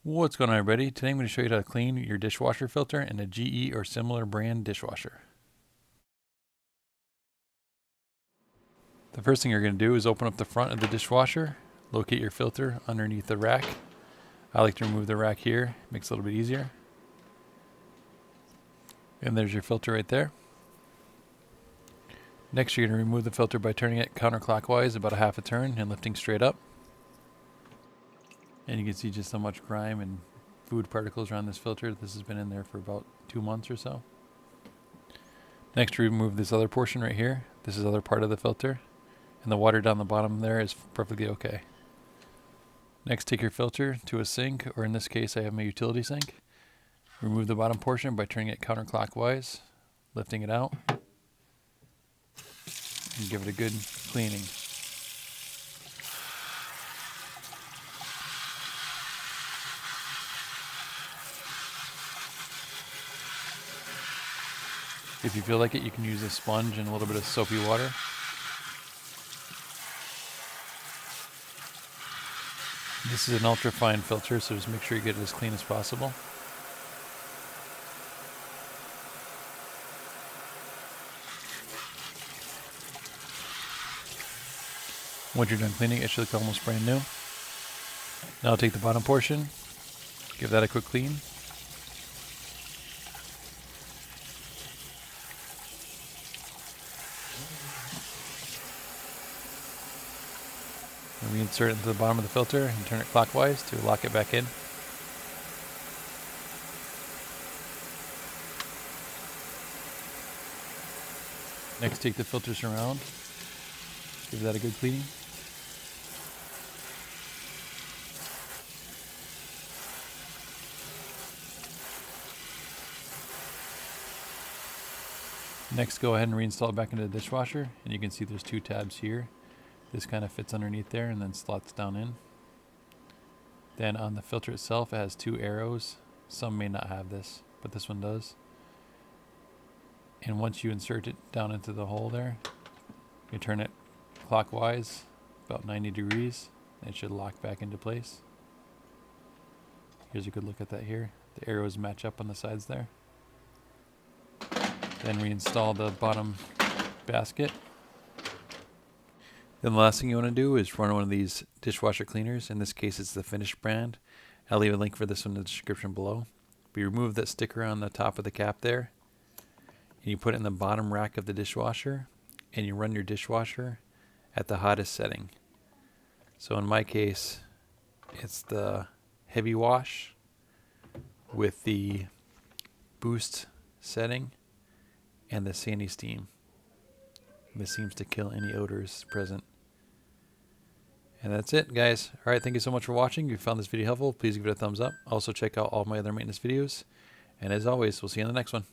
What's going on, everybody? Today I'm going to show you how to clean your dishwasher filter in a GE or similar brand dishwasher. The first thing you're going to do is open up the front of the dishwasher, locate your filter underneath the rack. I like to remove the rack here, makes it a little bit easier. And there's your filter right there. Next, you're going to remove the filter by turning it counterclockwise about a half a turn and lifting straight up. And you can see just how much grime and food particles are on this filter. This has been in there for about 2 months or so. Next, remove this other portion right here. This is the other part of the filter. And the water down the bottom there is perfectly okay. Next, take your filter to a sink, or in this case I have my utility sink. Remove the bottom portion by turning it counterclockwise, lifting it out, and give it a good cleaning. If you feel like it, you can use a sponge and a little bit of soapy water. This is an ultra-fine filter, so just make sure you get it as clean as possible. Once you're done cleaning, it should look almost brand new. Now take the bottom portion, give that a quick clean. And reinsert it into the bottom of the filter and turn it clockwise to lock it back in. Next, take the filters around, give that a good cleaning. Next, go ahead and reinstall it back into the dishwasher, and you can see there's 2 tabs here. This kind of fits underneath there and then slots down in. Then on the filter itself, it has 2 arrows. Some may not have this, but this one does. And once you insert it down into the hole there, you turn it clockwise about 90 degrees, and it should lock back into place. Here's a good look at that here. The arrows match up on the sides there. Then reinstall the bottom basket. Then the last thing you want to do is run one of these dishwasher cleaners. In this case, it's the Finish brand. I'll leave a link for this one in the description below. But you remove that sticker on the top of the cap there, and you put it in the bottom rack of the dishwasher, and you run your dishwasher at the hottest setting. So in my case, it's the heavy wash with the boost setting and the sandy steam. This seems to kill any odors present. And that's it, guys. All right, thank you so much for watching. If you found this video helpful, please give it a thumbs up. Also, check out all my other maintenance videos. And as always, we'll see you in the next one.